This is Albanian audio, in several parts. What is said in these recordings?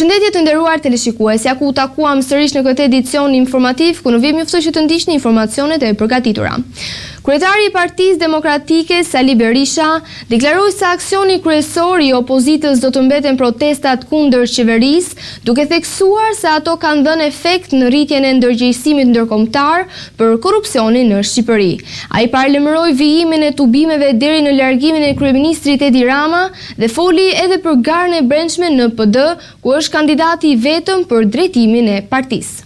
Përshëndetje të nderuar teleshikues, ja ku u takuam sërish në këtë edicion informativ, ku në vim juftoj që të ndiqni informacionet e përgatitura. Kryetari i Partisë Demokratike Sali Berisha deklaroi se aksioni kryesor i opozitës do të mbeten protestat kundër qeverisë, duke theksuar se ato kanë dhënë efekt në rritjen e ndërgjegjësimit ndërkombëtar për korrupsionin në Shqipëri. Ai paralajmëroi vijimin e tubimeve deri në largimin e kryeministrit Edi Rama dhe foli edhe për garën e brendshme në PD, ku është kandidati i vetëm për drejtimin e partisë.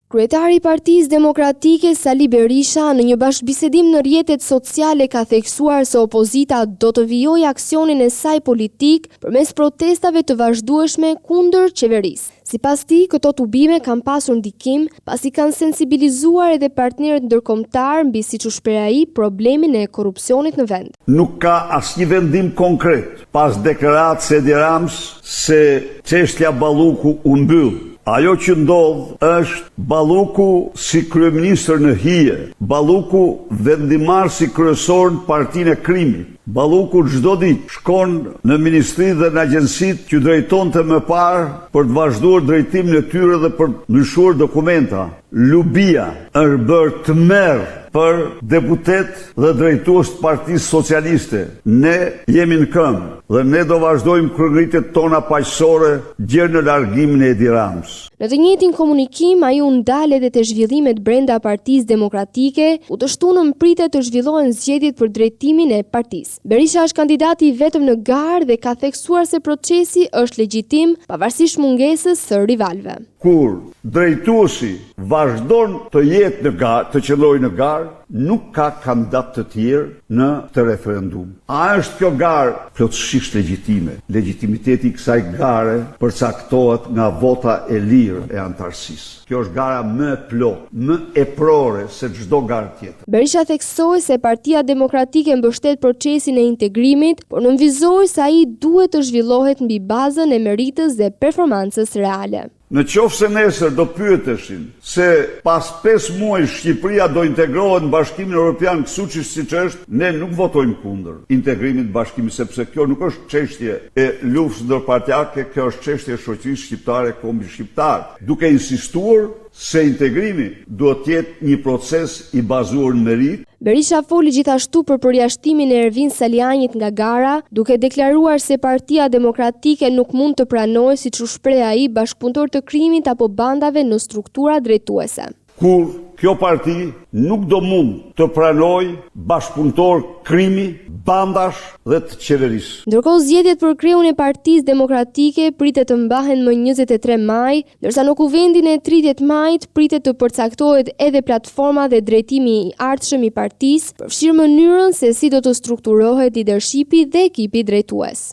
Kryetari i Partisë Demokratike Sali Berisha në një bashkëbisedim në rrjetet sociale ka theksuar se opozita do të vijojë aksionin e saj politik përmes protestave të vazhdueshme kundër qeverisë. Sipas tij, këto tubime kanë pasur ndikim pasi kanë sensibilizuar edhe partnerët ndërkombëtar mbi, siç u shpreh ai, problemin e korrupsionit në vend. Nuk ka asnjë vendim konkret pas deklaratës së Edi Ramës se çështja Balluku u mbyll. Ajo që ndodh është Balluku si kryeministër në hije, Balluku vendimar si kryesor në partinë e krimit. Balluku çdo ditë shkon në ministri dhe në agjensit që drejtonte më parë për të vazhduar drejtimin e tyre dhe për të ndryshuar dokumenta. Lubia është bërë të merr për deputet dhe drejtues të Partisë Socialiste. Ne jemi në këmbë dhe ne do vazhdojmë kryerritjet tona paqësore gjërë në largimin e Edi Ramës. Në të njëjtin komunikim, ai u ndal edhe te zhvillimet brenda Partisë Demokratike, ku të shtunën pritet të zhvillohen zgjedhjet për drejtimin e partisë. Berisha është kandidati i vetëm në garë dhe ka theksuar se procesi është legjitim pavarësisht mungesës së rivalëve. Kur drejtuesi vazhdon të jetë në garë, të qëllojë në garë, nuk ka kandidat të tjerë në të referendum. A është kjo garë plotësisht legjitime? Legitimiteti i kësaj gare përcaktohet nga vota e lirë e antarësisë. Kjo është gara më e plotë, më e prore se çdo garë tjetër. Berisha theksoi se Partia Demokratike mbështet procesin e integrimit, por nënvizoi se ai duhet të zhvillohet mbi bazën e meritës dhe performancës reale. Në qoftë se nesër do pyeteshin se pas 5 muaj Shqipëria do integrohet në Bashkimin Evropian kështu siç është, ne nuk votojmë kundër integrimit në Bashkimin, sepse kjo nuk është çështje e luftës ndërpartiake, kjo është çështje e shoqërisë shqiptare, kombit shqiptar, duke insistuar se integrimi duhet të jetë një proces i bazuar në merit. Berisha foli gjithashtu për përjashtimin e Ervin Salianit nga gara, duke deklaruar se Partia Demokratike nuk mund të pranojë, siç u shpreh ai, bashkëpunëtor të krimit apo bandave në struktura drejtuese. Kur kjo parti nuk do mund të pranojë bashkëpunëtor krimi, bandash dhe të qeverisë. Ndërkohë zgjedhjet për kreun e Partisë Demokratike pritet të mbahen më 23 maj, ndërsa në kuvendin e 30 majit pritet të përcaktohet edhe platforma dhe drejtimi i ardhshëm i partisë, përfshirë mënyrën se si do të strukturohet leadershipi dhe ekipi drejtues.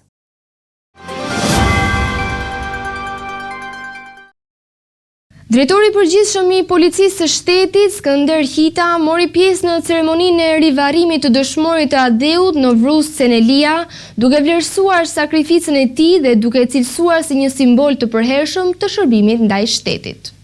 Drejtori i përgjithshëm i Policisë së Shtetit, Skënder Hita, mori pjesë në ceremoninë e rivarrimit të dëshmorit të Adeut në Vrus Cenelia, duke vlerësuar sakrificën e tij dhe duke e cilësuar si një simbol të përhershëm të shërbimit ndaj shtetit.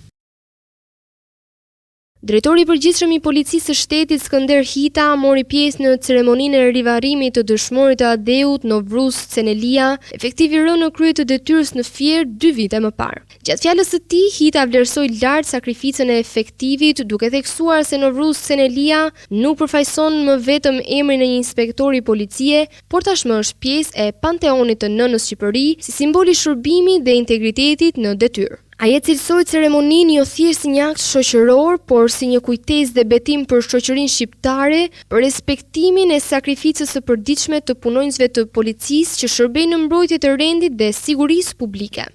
Drejtori i përgjithshëm i Policisë së Shtetit, Skënder Hita, mori pjesë në ceremoninë e rivarrimit të dëshmorit të Adeut në Vrus Cenelia, efektiv i rënë në krye të detyrës në Fier 2 vite më parë. Gjatë fjalës së tij, Hita vlerësoi lart sakrificën e efektivit, duke theksuar se në Vrus Cenelia nuk përfaqëson më vetëm emrin e një inspektori policie, por tashmë është pjesë e panteonit të nënës Shqipëri, si simbol i shërbimit dhe integritetit në detyrë. Ai e cilësoi ceremoninë jo thjesht si një akt shoqëror, por si një kujtesë dhe betim për shoqërinë shqiptare, për respektimin e sakrificës së përditshme të punonjësve të policisë që shërbejnë në mbrojtje të rendit dhe sigurisë publike.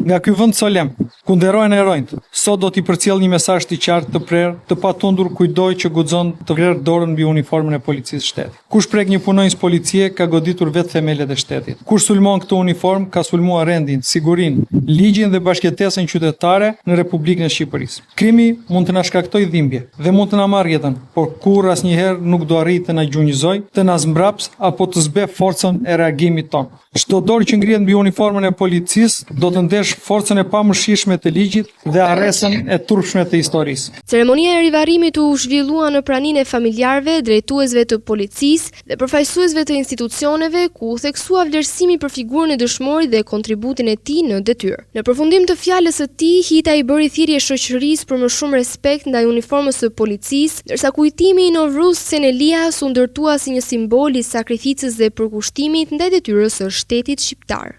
Nga ky vend solemn, ku nderojnë heronjt, sot do t'i përcjell një mesazh të qartë të prerë, të patundur kujdoi që guxon të vlerë dorën mbi uniformën e policisë së shtetit. Kush prek një punonjës policie ka goditur vetë themelet e shtetit. Kush sulmon këtë uniform ka sulmuar rendin, sigurinë, ligjin dhe bashkëjetesën qytetare në Republikën e Shqipërisë. Krimi mund të na shkaktojë dhimbje dhe mund të na marrë jetën, por kurrë asnjëherë nuk do arrijë të na gjunjëzojë, të na zmbraps apo të zbe forcën e reagimit tonë. Çdo dorë që ngrihet mbi uniformën e policisë do të ndesh forcën e pamëshirshme të ligjit dhe arresën e turpshme të historisë. Ceremonia e rivarrimit u zhvillua në praninë e familjarëve, drejtuesve të policisë dhe përfaqësuesve të institucioneve, ku u theksua vlerësimi për figurën e dëshmorit dhe kontributin e tij në detyrë. Në përfundim të fjalës së tij, Hita i bëri thirrje shoqërisë për më shumë respekt ndaj uniformës së policisë, ndërsa kujtimi i Novruz Senelias u ndërtua si një simbol i sakrificës dhe përkushtimit ndaj detyrës së shtetit shqiptar.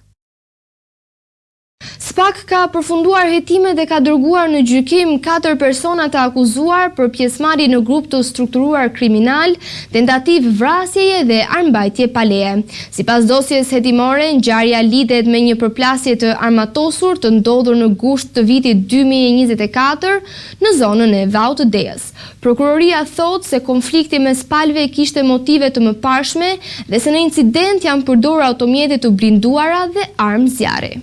SPAK ka përfunduar hetimet dhe ka dërguar në gjykim 4 persona të akuzuar për pjesëmarrje në grup të strukturuar kriminal, tentativë vrasjeje dhe armbajtje pa leje. Sipas dosjes hetimore, ngjarja lidhet me një përplasje të armatosur të ndodhur në gusht të vitit 2024 në zonën e Vaut të Deës. Prokuroria thotë se konflikti mes palëve kishte motive të mëparshme dhe se në incident janë përdorur automjete të blinduara dhe armë zjarri.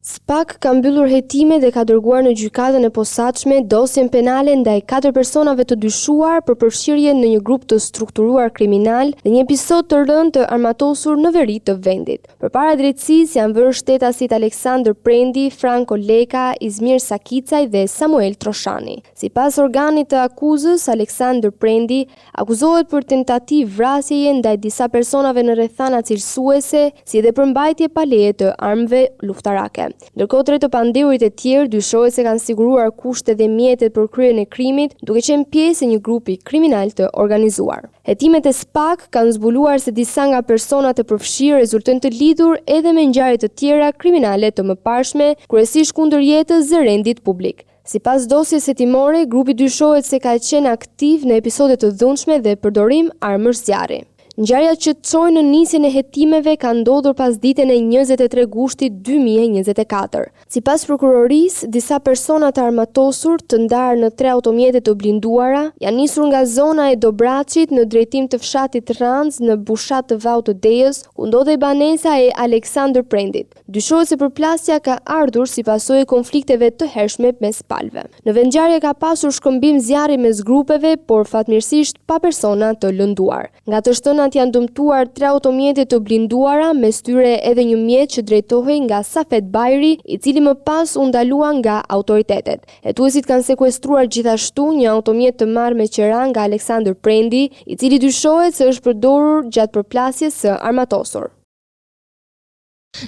SPAK ka mbyllur hetimet dhe ka dërguar në gjykatën e posaçme dosjen penale ndaj 4 personave të dyshuar për përfshirje në një grup të strukturuar kriminal dhe një episod të rënd të armatosur në veri të vendit. Përpara drejtësisë janë vënë shtetasit Aleksandër Prendi, Franco Leka, Izmir Sakicaj dhe Samuel Troshani. Sipas organit të akuzës, Aleksandër Prendi akuzohet për tentativë vrasjeje ndaj disa personave në rrethana cilësuese, si edhe për mbajtje pa leje të armëve luftarake. Ndërkohë tre të pandehurit e tjerë dyshohet se kanë siguruar kushtet dhe mjetet për kryerjen e krimit, duke qenë pjesë e një grupi kriminal të organizuar. Hetimet e SPAK kanë zbuluar se disa nga personat e përfshirë rezultojnë të lidhur edhe me ngjarje të tjera kriminale të mëparshme, kryesisht kundër jetës dhe rendit publik. Sipas dosjes hetimore, grupi dyshohet se ka qenë aktiv në episode të dhunshme dhe përdorim armësh zjarri. Ngjarja që çoi në nisjen e hetimeve ka ndodhur pas ditën e 23 gushtit 2024. Sipas prokurorisë, disa persona të armatosur të ndarë në 3 automjete të blinduara janë nisur nga zona e Dobraçit në drejtim të fshatit Ranz në bushat të Vaut të Deës, ku ndodhej banesa e Aleksandër Prendit. Dyshohet se përplasja ka ardhur si pasojë e konflikteve të hershme mes palëve. Në vendngjarje ka pasur shkëmbim zjarri mes grupeve, por fatmirësisht pa persona të lënduar. Nga të shtënat janë dëmtuar 3 automjete të blinduara, mes tyre edhe një mjet që drejtohej nga Safet Bajri, i cili më pas u ndalua nga autoritetet. Hetuesit kanë sekuestruar gjithashtu një automjet të marrë me qera nga Aleksandër Prendi, i cili dyshohet se është përdorur gjatë përplasjes së armatosur.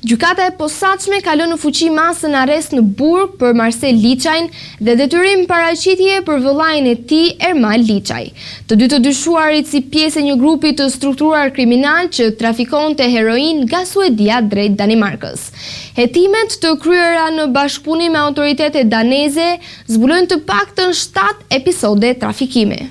Gjykata e posaçme ka lënë në fuqi masën arrest në burg për Marcel Liçajn dhe detyrim paraqitje për vëllain e tij Ermal Liçaj. Të dy të dyshuarit si pjesë e një grupi të strukturuar kriminal që trafikonte heroin nga Suedia drejt Danimarkës. Hetimet të kryera në bashkëpunim me autoritetet daneze zbulojnë të paktën 7 episode trafikimi.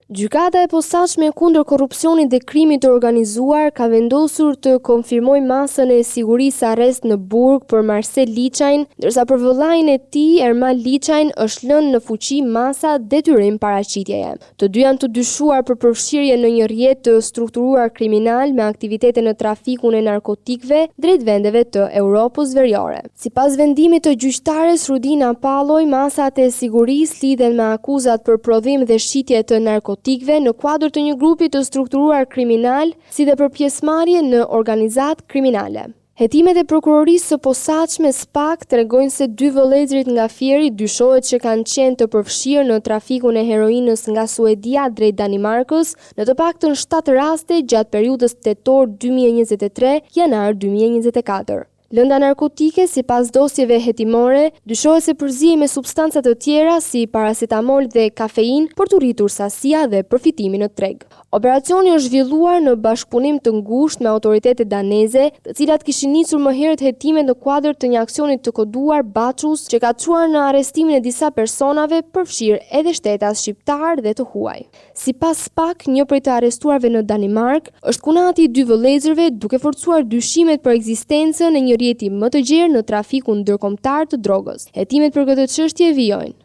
Gjykata e posaçme kundër korrupsionit dhe krimit të organizuar ka vendosur të konfirmojë masën e sigurisë arrest në burg për Marcel Liçajn, ndërsa për vëllain e tij Ermal Liçajn është lënë në fuqi masa detyrim paraqitjeje. Të dy janë të dyshuar për përfshirje në një rrjet të strukturuar kriminal me aktivitete në trafikun e narkotikëve drejt vendeve të Europës Veriore. Sipas vendimit të gjyqtares Rudina Palloj, masat e sigurisë lidhen me akuzat për prodhim dhe shitje të narkotikëve në kuadër të një grupi të strukturuar kriminal, si dhe për pjesëmarrje në organizat kriminale. Hetimet e prokurorisë së posaçme SPAK tregojnë se 2 vëllezërit nga Fieri dyshohet që kanë qenë të përfshirë në trafikun e heroinës nga Suedia drejt Danimarkës në të paktën 7 raste gjatë periudhës tetor 2023 janar 2024. Lënda narkotike, sipas dosjeve hetimore, dyshohet se përzihej me substanca të tjera si paracetamol dhe kafein për të rritur sasia dhe përfitimin në treg. Operacioni është zhvilluar në bashkëpunim të ngushtë me autoritetet daneze, të cilat kishin nisur më herët hetimet në kuadër të një aksioni të koduar Bachus, që ka çuar në arrestimin e disa personave, përfshirë edhe shtetas shqiptar dhe të huaj. Sipas SPAK, një prej të arrestuarve në Danimark është kunati i 2 vëllezërve, duke forcuar dyshimet për ekzistencën e një rrjeti më të gjerë në trafikun ndërkombëtar të drogës. Hetimet për këtë çështje vijojnë.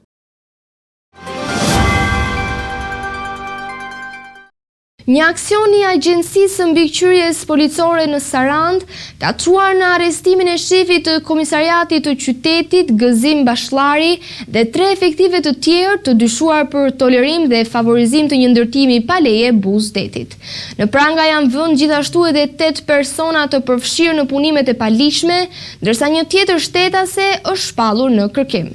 Një aksion i Agjencisë Mbikëqyrjes Policore në Sarandë ka çuar në arrestimin e shefit të komisariatit të qytetit Gëzim Bashllari dhe 3 efektive të tjerë të dyshuar për tolerim dhe favorizim të një ndërtimi pa leje Buzdetit. Në pranga janë vënë gjithashtu edhe 8 persona të përfshirë në punimet e paligjshme, ndërsa një tjetër shtetase është shpallur në kërkim.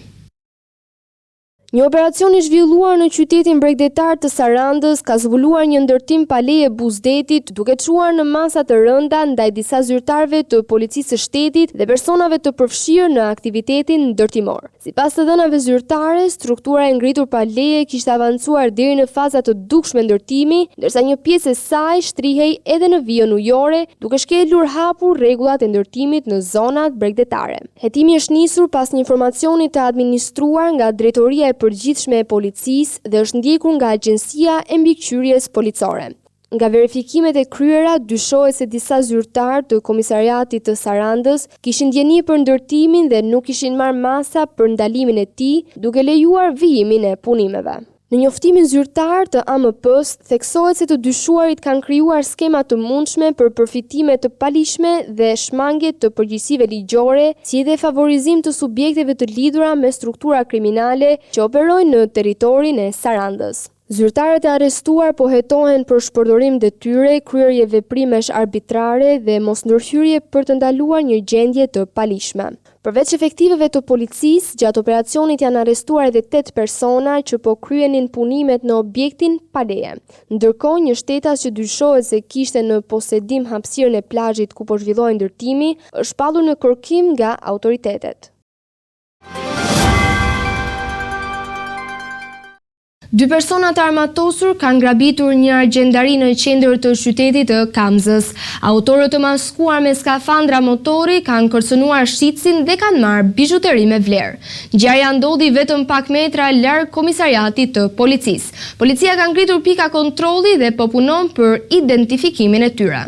Një operacion i zhvilluar në qytetin bregdetar të Sarandës ka zbuluar një ndërtim pa leje Buzdetit, duke çuar në masa të rënda ndaj disa zyrtarëve të policisë së shtetit dhe personave të përfshirë në aktivitetin ndërtimor. Sipas të dhënave zyrtare, struktura e ngritur pa leje kishte avancuar deri në faza të dukshme ndërtimi, ndërsa një pjesë e saj shtrihej edhe në vijën ujore, duke shkelur hapur rregullat e ndërtimit në zonat bregdetare. Hetimi është nisur pas një informacioni të administruar nga Drejtoria e Përgjithshme e Policisë dhe është ndjekur nga Agjencia e Mbikëqyrjes Policore. Nga verifikimet e kryera, dyshohet se disa zyrtarë të komisariatit të Sarandës kishin ndjeni për ndërtimin dhe nuk kishin marrë masa për ndalimin e tij, duke lejuar vijimin e punimeve. Në njoftimin zyrtar të AMP-s, theksohet se të dyshuarit kanë krijuar skema të mundshme për përfitime të paligjshme dhe shmangje të përgjegjësive ligjore, si edhe favorizim të subjekteve të lidhura me struktura kriminale që operojnë në territorin e Sarandës. Zyrtarët e arrestuar po hetohen për shpërdorim detyre, kryerje veprimesh arbitrare dhe mosndërhyrje për të ndaluar një gjendje të paligjshme. Përveç efektiveve të policisë, gjatë operacionit janë arrestuar edhe 8 persona që po kryenin punimet në objektin pa leje. Ndërkohë, një shtetas që dyshohet se kishte në posedim hapësirën e plazhit ku po zhvillohej ndërtimi, është shpallur në kërkim nga autoritetet. 2 persona të armatosur kanë grabitur një argjendari në qendër të qytetit të Kamzës. Autorët të maskuar me skafandra motori kanë kërcënuar shitsin dhe kanë marrë bizhuteri me vlerë. Ngjarja ndodhi vetëm pak metra larg komisariatit të policisë. Policia ka ngritur pika kontrolli dhe po punon për identifikimin e tyre.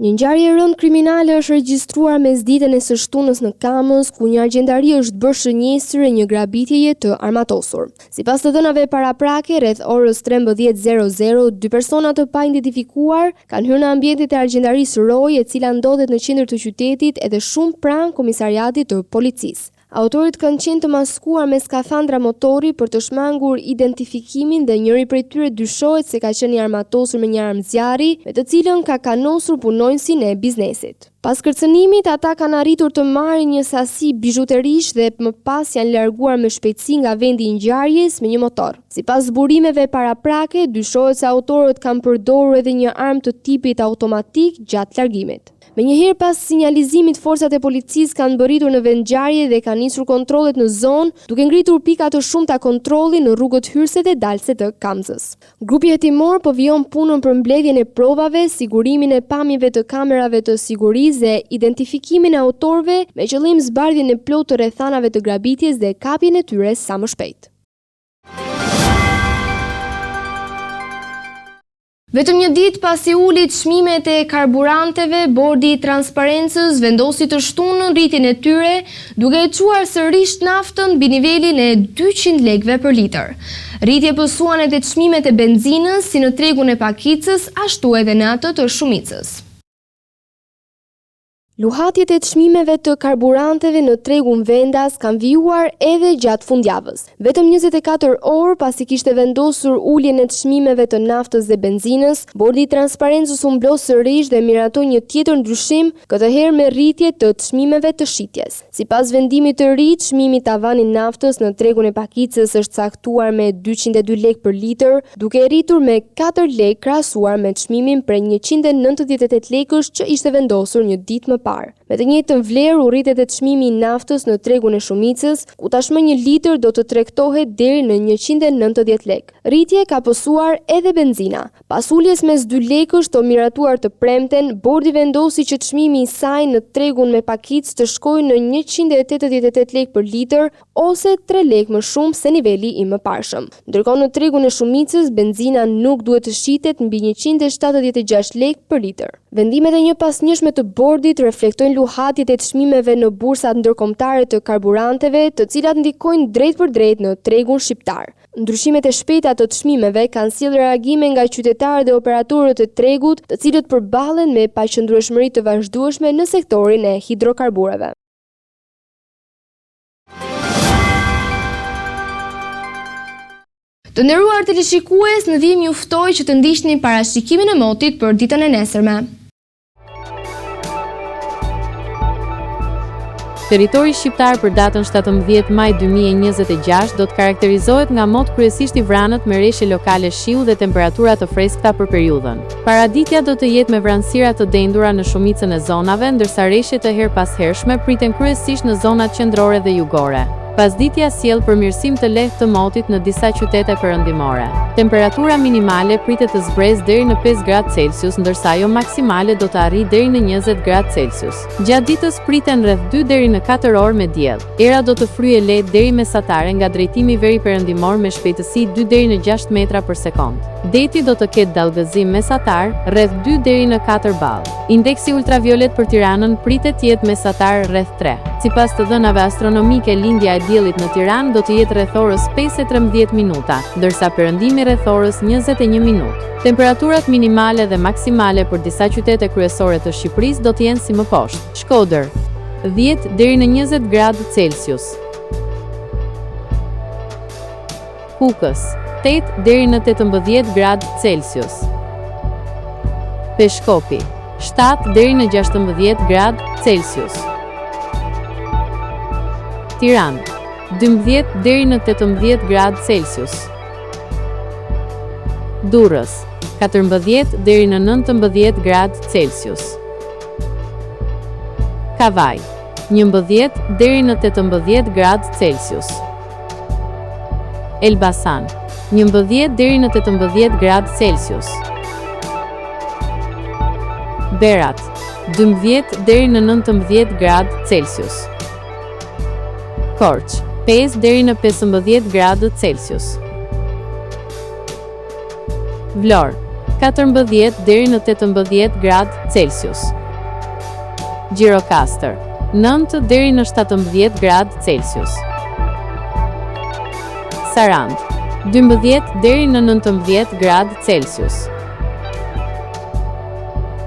Një ngjarje e rëndë kriminale është regjistruar mesditën e së shtunës në Kamës, ku një argjendari është bërë shënjesër e një grabitjeje të armatosur. Sipas të dhënave paraprake, rreth orës 13:00, 2 persona të pa identifikuar kanë hyrë në ambientet e argjendarisë Roy, e cila ndodhet në qendër të qytetit edhe shumë pranë komisariatit të policisë. Autorit kanë qenë të maskuar me skafandra motori për të shmangur identifikimin dhe njëri prej tyre dyshohet se ka qenë i armatosur me një armë zjarri, me të cilën ka kanosur punonjësin e biznesit. Pas kërcënimit, ata kanë arritur të marrin një sasi bizhuterish dhe më pas janë larguar me shpejtësi nga vendi i ngjarjes me një motor. Sipas zburimeve paraprake, dyshohet se autorët kanë përdorur edhe një armë të tipit automatik gjatë largimit. Menjëherë pas sinjalizimit, forcat e policisë kanë mbërritur në vend ngjarje dhe kanë nisur kontrollet në zonë, duke ngritur pika të shumta kontrolli në rrugët hyrëse dhe dalëse të Kamzës. Grupi hetimor po vijon punën për mbledhjen e provave, sigurimin e pamjeve të kamerave të sigurisë dhe identifikimin e autorëve me qëllim zbardhjen e plotë të rrethanave të grabitjes dhe kapjen e tyre sa më shpejt. Vetëm një ditë pasi ulit çmimet e karburanteve, Bordi i Transparencës vendosi të shtunë rritjen e tyre, duke e çuar sërish naftën mbi nivelin e 200 lekëve për litër. Rritje pësuan edhe çmimet e benzinës, si në tregun e Pakicës, ashtu edhe në atë të Shumicës. Luhatjet e çmimeve të karburanteve në tregun vendas kanë vijuar edhe gjatë fundjavës. Vetëm 24 orë pasi kishte vendosur uljen e çmimeve të naftës dhe benzinës, Bordi i Transparencës u mblos sërish dhe miratoi një tjetër ndryshim, këtë herë me rritje të çmimeve të shitjes. Sipas vendimit të ri, çmimi i tavanit naftës në tregun e Pakicës është caktuar me 202 lekë për litër, duke rritur me 4 lekë krahasuar me çmimin prej 198 lekësh që ishte vendosur një ditë më parë. Me të njëjtën vlerë u rritet edhe çmimi i naftës në tregun e Shumicës, ku tashmë 1 litër do të tregtohet deri në 190 lekë. Rritje ka pësuar edhe benzina. Pas uljes mes 2 lekësh të miratuar të premten, Bordi vendosi që çmimi i saj në tregun me Pakicë të shkojë në 188 lekë për litër ose 3 lekë më shumë se niveli i mëparshëm. Ndërkohë në tregun e Shumicës, benzina nuk duhet të shitet mbi 176 lekë për litër. Vendimet e njëpasnjëshme të Bordit reflektojnë ndalu hatjet e çmimeve në bursat ndërkombëtare të karburanteve, të cilat ndikojnë drejt për drejt në tregun shqiptar. Ndryshimet e shpejta të çmimeve kanë sjellë reagime nga qytetarët dhe operatorët e tregut, të cilët përballen me paqëndrueshmëri të vazhdueshme në sektorin e hidrokarbureve. Të nderuar teleshikues, në vim ju ftoj që të ndiqni parashikimin e motit për ditën e nesërme. Territori shqiptar për datën 17 maj 2026 do të karakterizohet nga mot kryesisht i vranët me reshje lokale shiu dhe temperatura të freskëta për periudhën. Paraditja do të jetë me vranësira të dendura në shumicën e zonave, ndërsa reshjet e her pas hershme priten kryesisht në zonat qendrore dhe jugore. Pasditja sjell përmirësim të lehtë të motit në disa qytete perëndimore. Temperatura minimale pritet të zbresë deri në 5 gradë Celsius, ndërsa ajo maksimale do të arrijë deri në 20 gradë Celsius. Gjatë ditës priten rreth 2 deri në 4 orë me diell. Era do të fryejë lehtë deri mesatare nga drejtimi veri perëndimor me shpejtësi 2 deri në 6 metra për sekond. Deti do të ketë dallgëzim mesatar rreth 2 deri në 4 ball. Indeksi ultraviolet për Tiranën pritet të jetë mesatar rreth 3. Sipas të dhënave astronomike, lindja e diellit në Tiranë do të jetë rreth orës 5:13 minuta, ndërsa perëndimi rreth orës 21 minutë. Temperaturat minimale dhe maksimale për disa qytete kryesore të Shqipërisë do të jenë si më poshtë. Shkodër 10 deri në 20 gradë Celsius. Kukës 8 deri në 18 gradë Celsius. Peshkopi 7 deri në 16 gradë Celsius. Tiranë 12 deri në 18 gradë Celsius. Durrës 14 deri në 19 gradë Celsius. Kavaj 11 deri në 18 gradë Celsius. Elbasan 11 deri në 18 gradë Celsius. Berat 12 deri në 19 gradë Celsius. Korç 5 deri në 15 gradë Celsius. Vlorë 14 deri në 18 gradë Celsius. Gjirokastër 9 deri në 17 gradë Celsius. Sarandë 12 deri në 19 gradë Celsius.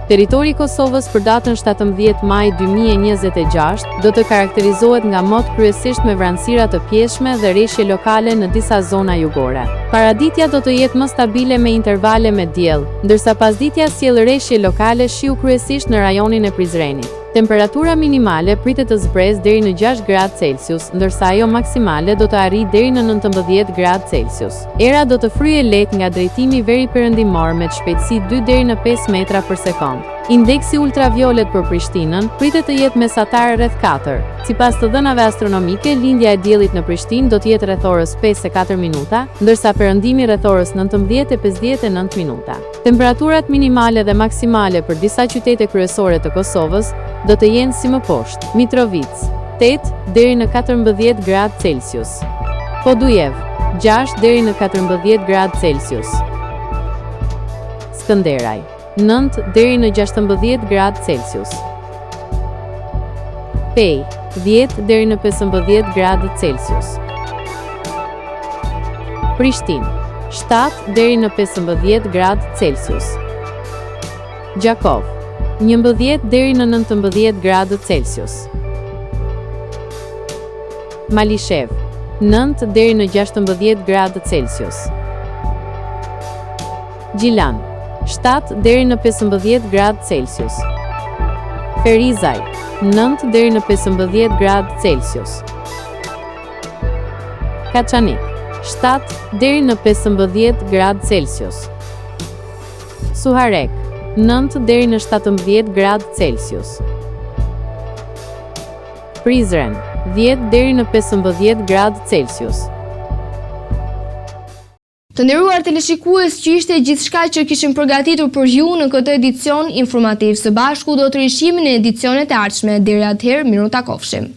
Territori i Kosovës për datën 17 maj 2026 do të karakterizohet nga mot kryesisht me vranësira të pjeshme dhe reshje lokale në disa zona jugore. Paraditja do të jetë më stabile me intervale me diell, ndërsa pasditja sjell reshje lokale shiu kryesisht në rajonin e Prizrenit. Temperatura minimale pritet të zbresë deri në 6 gradë Celsius, ndërsa ajo maksimale do të arrijë deri në 19 gradë Celsius. Era do të fryejë lehtë nga drejtimi veri perëndimor me shpejtësi 2 deri në 5 metra për sekond. Indeksi ultraviolet për Prishtinën pritet të jetë mesatar rreth 4. Sipas të dhënave astronomike, lindja e diellit në Prishtinë do të jetë rreth orës 5:04 minuta, ndërsa perëndimi rreth orës 19:59 minuta. Temperaturat minimale dhe maksimale për disa qytete kryesore të Kosovës do të jenë si më poshtë. Mitrovica 8 deri në 14 gradë Celsius. Podujev 6 deri në 14 gradë Celsius. Skënderaj 9 deri në 16 gradë Celsius. Pej 10 deri në 15 gradë Celsius. Prishtinë 7 deri në 15 gradë Celsius. Gjakov 11 deri në 19 gradë Celsius. Malishev 9 deri në 16 gradë Celsius. Gjilan 7 deri në 15 gradë Celsius. Ferizaj 9 deri në 15 gradë Celsius. Kaçanik 7 deri në 15 gradë Celsius. Suharek 9 deri në 17 gradë Celsius. Prizren 10 deri në 15 gradë Celsius. Të nderuar teleshikues, që ishte gjithçka që kishim përgatitur për ju në këtë edicion informativ. Së bashku do të rishihemi në edicionet e ardhshme. Deri atëherë, miru takofshim.